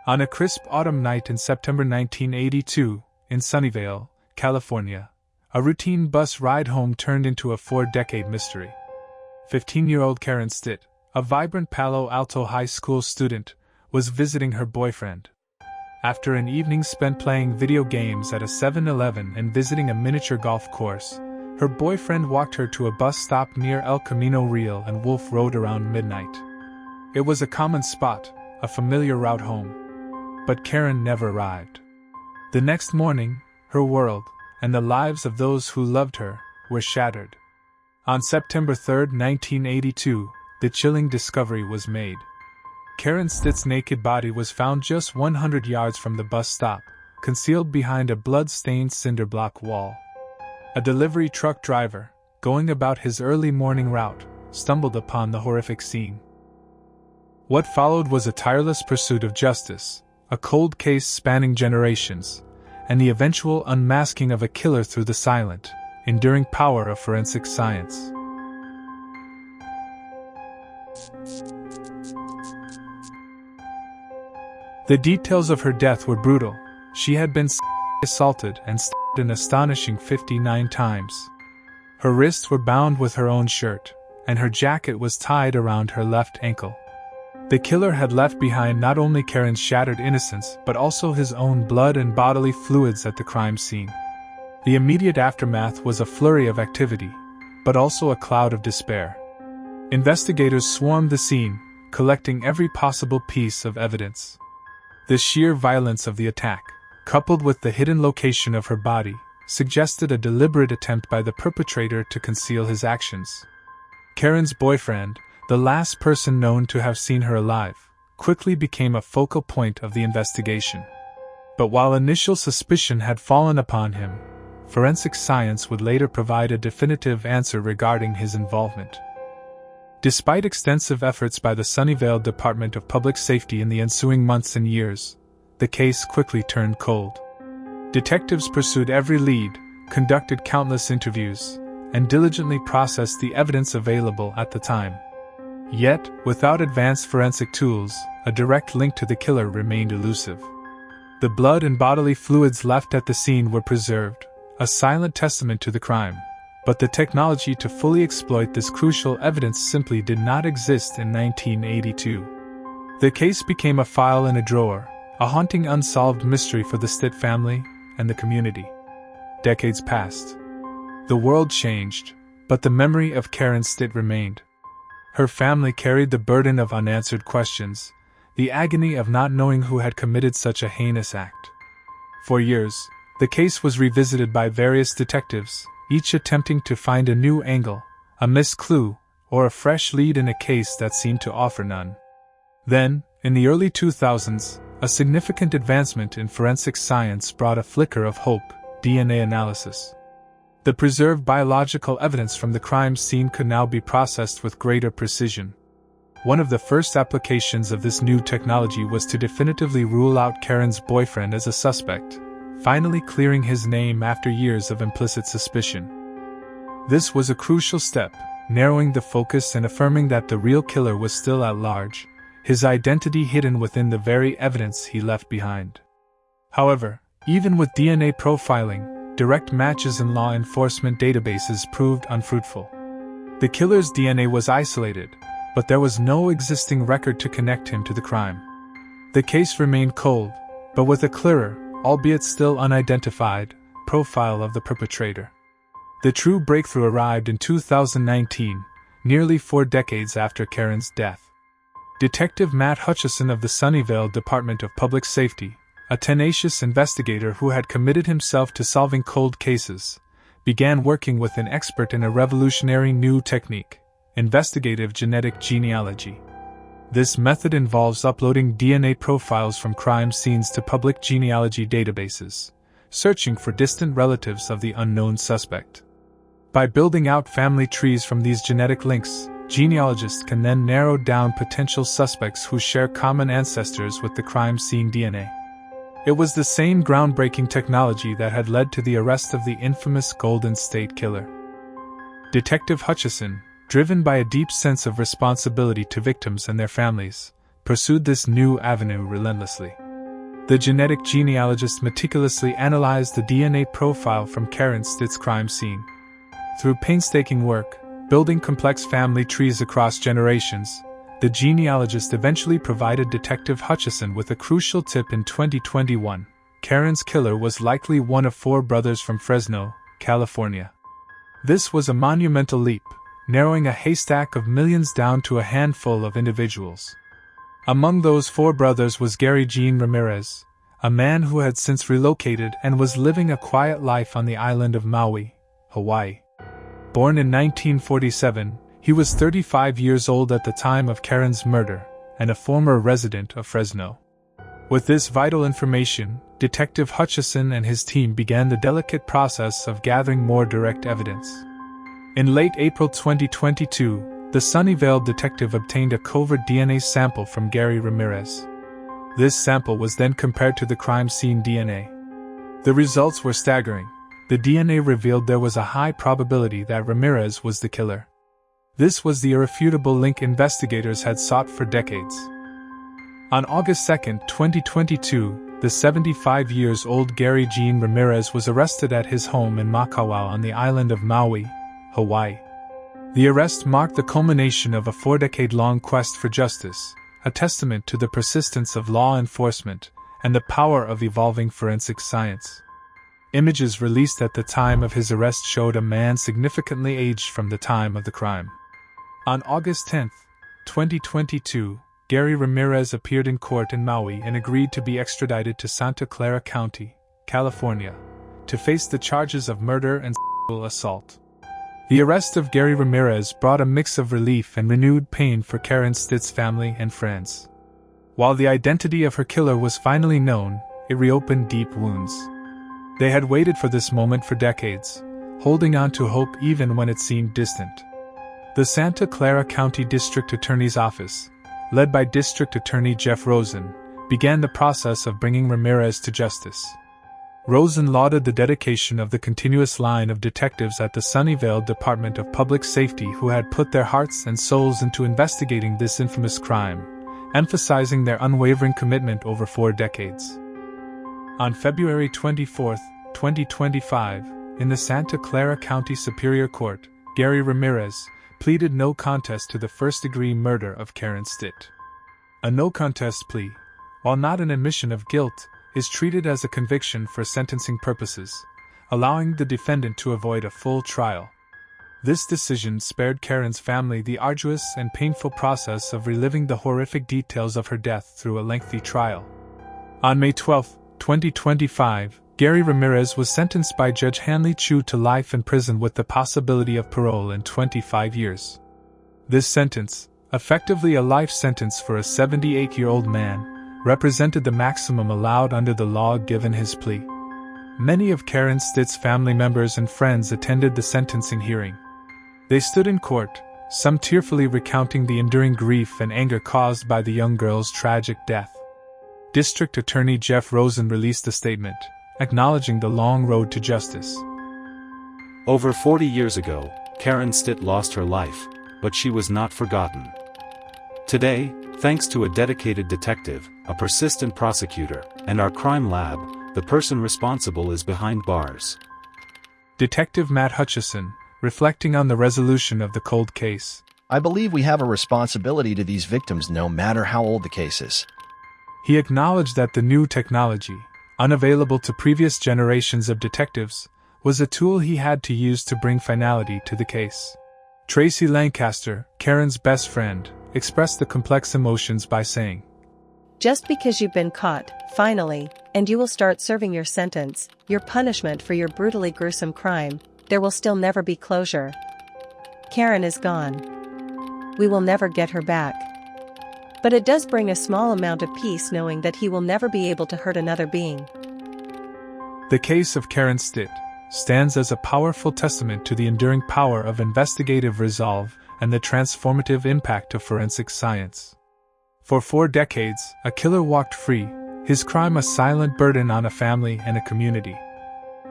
On a crisp autumn night in September 1982, in Sunnyvale, California, a routine bus ride home turned into a 4-decade mystery. 15-year-old Karen Stitt, a vibrant Palo Alto high school student, was visiting her boyfriend. After an evening spent playing video games at a 7-Eleven and visiting a miniature golf course, her boyfriend walked her to a bus stop near El Camino Real and Wolf Road around midnight. It was a common spot, a familiar route home. But Karen never arrived. The next morning, her world, and the lives of those who loved her, were shattered. On September 3, 1982, the chilling discovery was made. Karen Stitt's naked body was found just 100 yards from the bus stop, concealed behind a blood-stained cinder block wall. A delivery truck driver, going about his early morning route, stumbled upon the horrific scene. What followed was a tireless pursuit of justice, a cold case spanning generations, and the eventual unmasking of a killer through the silent, enduring power of forensic science. The details of her death were brutal. She had been assaulted and stabbed an astonishing 59 times. Her wrists were bound with her own shirt, and her jacket was tied around her left ankle. The killer had left behind not only Karen's shattered innocence but also his own blood and bodily fluids at the crime scene. The immediate aftermath was a flurry of activity, but also a cloud of despair. Investigators swarmed the scene, collecting every possible piece of evidence. The sheer violence of the attack, coupled with the hidden location of her body, suggested a deliberate attempt by the perpetrator to conceal his actions. Karen's boyfriend, the last person known to have seen her alive, quickly became a focal point of the investigation. But while initial suspicion had fallen upon him, forensic science would later provide a definitive answer regarding his involvement. Despite extensive efforts by the Sunnyvale Department of Public Safety in the ensuing months and years, the case quickly turned cold. Detectives pursued every lead, conducted countless interviews, and diligently processed the evidence available at the time. Yet, without advanced forensic tools, a direct link to the killer remained elusive. The blood and bodily fluids left at the scene were preserved, a silent testament to the crime. But the technology to fully exploit this crucial evidence simply did not exist in 1982. The case became a file in a drawer, a haunting unsolved mystery for the Stitt family and the community. Decades passed. The world changed, but the memory of Karen Stitt remained. Her family carried the burden of unanswered questions, the agony of not knowing who had committed such a heinous act. For years, the case was revisited by various detectives, each attempting to find a new angle, a missed clue, or a fresh lead in a case that seemed to offer none. Then, in the early 2000s, a significant advancement in forensic science brought a flicker of hope: DNA analysis. The preserved biological evidence from the crime scene could now be processed with greater precision. One of the first applications of this new technology was to definitively rule out Karen's boyfriend as a suspect, finally clearing his name after years of implicit suspicion. This was a crucial step, narrowing the focus and affirming that the real killer was still at large, his identity hidden within the very evidence he left behind. However, even with DNA profiling, direct matches in law enforcement databases proved unfruitful. The killer's DNA was isolated, but there was no existing record to connect him to the crime. The case remained cold, but with a clearer, albeit still unidentified, profile of the perpetrator. The true breakthrough arrived in 2019, nearly 4 decades after Karen's death. Detective Matt Hutchison of the Sunnyvale Department of Public Safety, a tenacious investigator who had committed himself to solving cold cases, began working with an expert in a revolutionary new technique: investigative genetic genealogy. This method involves uploading DNA profiles from crime scenes to public genealogy databases, searching for distant relatives of the unknown suspect. By building out family trees from these genetic links, genealogists can then narrow down potential suspects who share common ancestors with the crime scene DNA. It was the same groundbreaking technology that had led to the arrest of the infamous Golden State Killer. Detective Hutchison, driven by a deep sense of responsibility to victims and their families, pursued this new avenue relentlessly. The genetic genealogist meticulously analyzed the DNA profile from Karen Stitt's crime scene. Through painstaking work, building complex family trees across generations, the genealogist eventually provided Detective Hutchison with a crucial tip in 2021. Karen's killer was likely one of 4 brothers from Fresno, California. This was a monumental leap, narrowing a haystack of millions down to a handful of individuals. Among those 4 brothers was Gary Gene Ramirez, a man who had since relocated and was living a quiet life on the island of Maui, Hawaii. Born in 1947, he was 35 years old at the time of Karen's murder, and a former resident of Fresno. With this vital information, Detective Hutchison and his team began the delicate process of gathering more direct evidence. In late April 2022, the Sunnyvale detective obtained a covert DNA sample from Gary Ramirez. This sample was then compared to the crime scene DNA. The results were staggering. The DNA revealed there was a high probability that Ramirez was the killer. This was the irrefutable link investigators had sought for decades. On August 2, 2022, the 75-year-old Gary Gene Ramirez was arrested at his home in Makawao on the island of Maui, Hawaii. The arrest marked the culmination of a 4-decade-long quest for justice, a testament to the persistence of law enforcement and the power of evolving forensic science. Images released at the time of his arrest showed a man significantly aged from the time of the crime. On August 10, 2022, Gary Ramirez appeared in court in Maui and agreed to be extradited to Santa Clara County, California, to face the charges of murder and sexual assault. The arrest of Gary Ramirez brought a mix of relief and renewed pain for Karen Stitt's family and friends. While the identity of her killer was finally known, it reopened deep wounds. They had waited for this moment for decades, holding on to hope even when it seemed distant. The Santa Clara County District Attorney's Office, led by District Attorney Jeff Rosen, began the process of bringing Ramirez to justice. Rosen lauded the dedication of the continuous line of detectives at the Sunnyvale Department of Public Safety who had put their hearts and souls into investigating this infamous crime, emphasizing their unwavering commitment over 4 decades. On February 24, 2025, in the Santa Clara County Superior Court, Gary Ramirez pleaded no contest to the first-degree murder of Karen Stitt. A no-contest plea, while not an admission of guilt, is treated as a conviction for sentencing purposes, allowing the defendant to avoid a full trial. This decision spared Karen's family the arduous and painful process of reliving the horrific details of her death through a lengthy trial. On May 12, 2025, Gary Ramirez was sentenced by Judge Hanley Chu to life in prison with the possibility of parole in 25 years. This sentence, effectively a life sentence for a 78-year-old man, represented the maximum allowed under the law given his plea. Many of Karen Stitt's family members and friends attended the sentencing hearing. They stood in court, some tearfully recounting the enduring grief and anger caused by the young girl's tragic death. District Attorney Jeff Rosen released a statement, acknowledging the long road to justice. Over 40 years ago, Karen Stitt lost her life, but she was not forgotten. Today, thanks to a dedicated detective, a persistent prosecutor, and our crime lab, the person responsible is behind bars. Detective Matt Hutchison, reflecting on the resolution of the cold case. I believe we have a responsibility to these victims no matter how old the case is. He acknowledged that the new technology, unavailable to previous generations of detectives, was a tool he had to use to bring finality to the case. Tracy Lancaster, Karen's best friend, expressed the complex emotions by saying, "Just because you've been caught, finally, and you will start serving your sentence, your punishment for your brutally gruesome crime, there will still never be closure. Karen is gone. We will never get her back. But it does bring a small amount of peace knowing that he will never be able to hurt another being." The case of Karen Stitt stands as a powerful testament to the enduring power of investigative resolve and the transformative impact of forensic science. For 4 decades, a killer walked free, his crime a silent burden on a family and a community.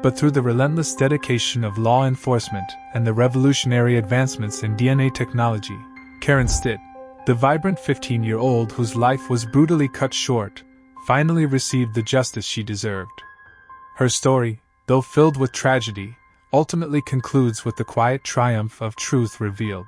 But through the relentless dedication of law enforcement and the revolutionary advancements in DNA technology, Karen Stitt, the vibrant 15-year-old whose life was brutally cut short, finally received the justice she deserved. Her story, though filled with tragedy, ultimately concludes with the quiet triumph of truth revealed.